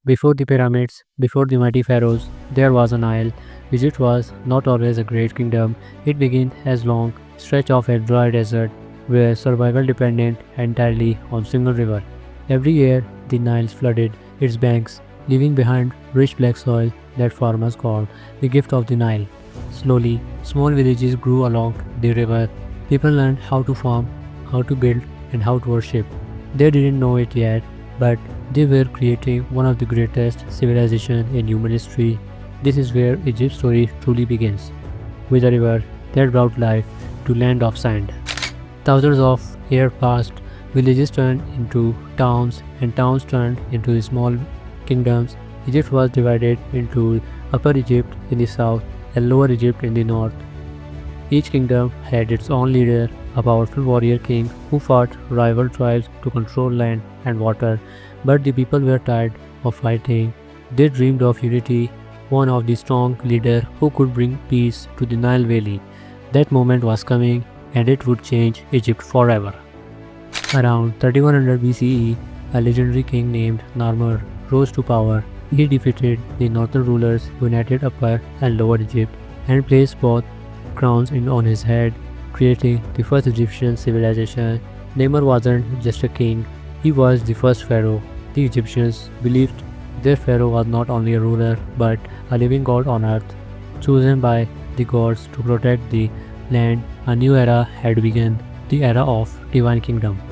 Before the pyramids, before the mighty pharaohs, there was a Nile. Egypt was not always a great kingdom. It began as long stretch of a dry desert where survival depended entirely on single river. Every year, the Nile flooded its banks, leaving behind rich black soil that farmers called the gift of the Nile. Slowly, small villages grew along the river. People learned how to farm, how to build, and how to worship. They didn't know it yet, but they were creating one of the greatest civilizations in human history. This is where Egypt's story truly begins, with a river that brought life to land of sand. Thousands of years passed, villages turned into towns, and towns turned into small kingdoms. Egypt was divided into Upper Egypt in the south and Lower Egypt in the north. Each kingdom had its own leader, a powerful warrior king who fought rival tribes to control land and water. But the people were tired of fighting. They dreamed of unity, one of the strong leader who could bring peace to the Nile Valley. That moment was coming, and it would change Egypt forever. Around 3100 BCE, a legendary king named Narmer rose to power. He defeated the northern rulers, united Upper and Lower Egypt, and placed both crowns on his head, creating the first Egyptian civilization. Nemer wasn't just a king, he was the first pharaoh. The Egyptians believed their pharaoh was not only a ruler but a living god on earth, chosen by the gods to protect the land. A new era had begun, the era of divine kingdom.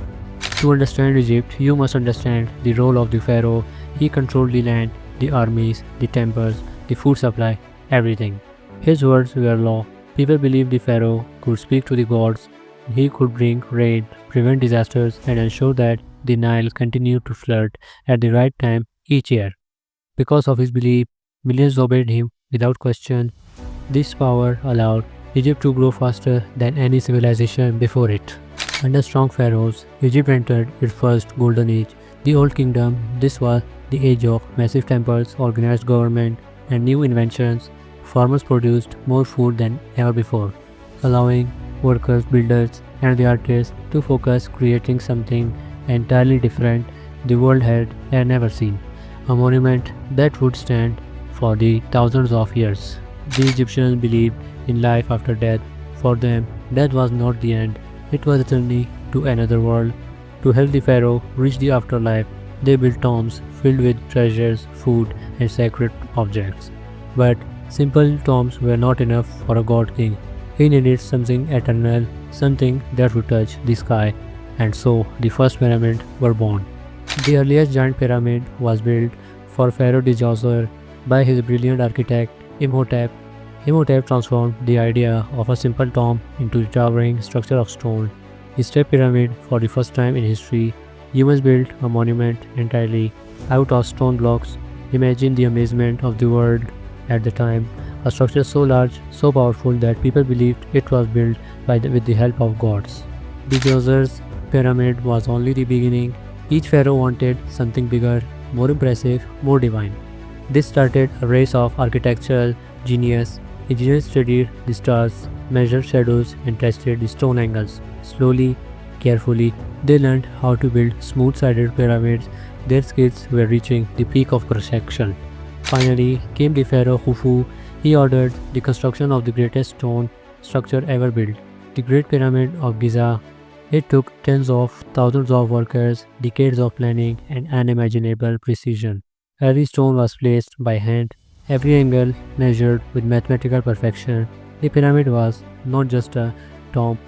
To understand Egypt, you must understand the role of the pharaoh. He controlled the land, the armies, the temples, the food supply, everything. His words were law. People believed the pharaoh could speak to the gods. He could bring rain, prevent disasters, and ensure that the Nile continued to flood at the right time each year. Because of his belief, millions obeyed him without question. This power allowed Egypt to grow faster than any civilization before it. Under strong pharaohs, Egypt entered its first golden age. The Old Kingdom, this was the age of massive temples, organized government, and new inventions. Farmers produced more food than ever before, allowing workers, builders, and the artists to focus creating something entirely different the world had never seen. A monument that would stand for the thousands of years. The Egyptians believed in life after death. For them, death was not the end, it was a journey to another world. To help the pharaoh reach the afterlife, they built tombs filled with treasures, food, and sacred objects. But simple tombs were not enough for a god king. He needed something eternal, something that would touch the sky, and so the first pyramid were born. The earliest giant pyramid was built for Pharaoh Djoser by his brilliant architect Imhotep. Imhotep transformed the idea of a simple tomb into a towering structure of stone. He step pyramid for the first time in history. Humans built a monument entirely out of stone blocks. Imagine the amazement of the world at the time. A structure so large, so powerful that people believed it was built with the help of gods. Djoser's pyramid was only the beginning. Each pharaoh wanted something bigger, more impressive, more divine. This started a race of architectural genius. Engineers studied the stars, measured shadows, and tested the stone angles. Slowly, carefully, they learned how to build smooth-sided pyramids. Their skills were reaching the peak of perfection. Finally came the pharaoh Khufu. He ordered the construction of the greatest stone structure ever built, the Great Pyramid of Giza. It took tens of thousands of workers, decades of planning, and unimaginable precision. Every stone was placed by hand, every angle measured with mathematical perfection. The pyramid was not just a tomb,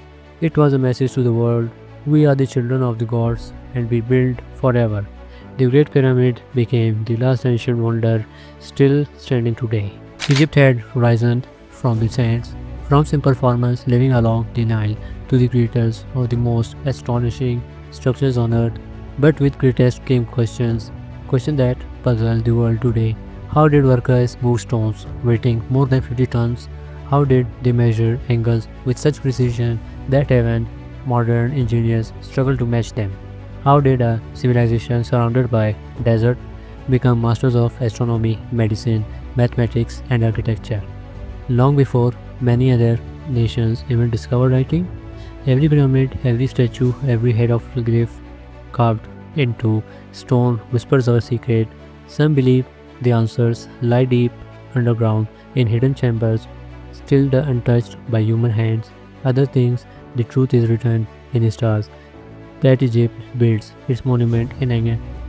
it was a message to the world. We are the children of the gods and we build forever. The Great Pyramid became the last ancient wonder still standing today. Egypt had risen from the sands, from simple farmers living along the Nile to the creators of the most astonishing structures on earth. But with greatest came questions that puzzle the world today. How did workers move stones weighing more than 50 tons? How did they measure angles with such precision that even modern engineers struggle to match them? How did a civilization surrounded by desert become masters of astronomy, medicine, mathematics, and architecture? Long before many other nations even discovered writing, every pyramid, every statue, every head of glyph carved into stone whispers our secret. Some believe the answers lie deep underground in hidden chambers, still untouched by human hands. Others think the truth is written in the stars, that Egypt builds its monument in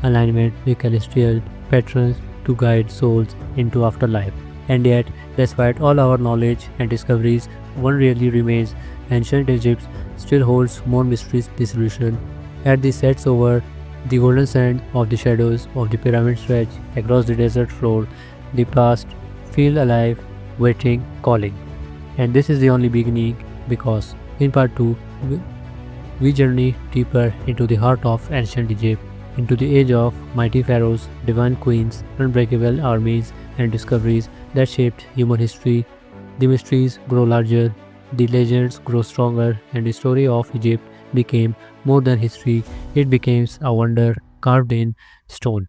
alignment with celestial patterns to guide souls into afterlife. And yet, despite all our knowledge and discoveries, one really remains: ancient Egypt still holds more mysteries this solution. As the sets over, the golden sand of the shadows of the pyramid stretch across the desert floor, the past feel alive, waiting, calling. And this is the only beginning, because in part 2, we journey deeper into the heart of ancient Egypt, into the age of mighty pharaohs, divine queens, unbreakable armies, and discoveries that shaped human history. The mysteries grow larger, the legends grow stronger, and the story of Egypt became more than history, it became a wonder carved in stone.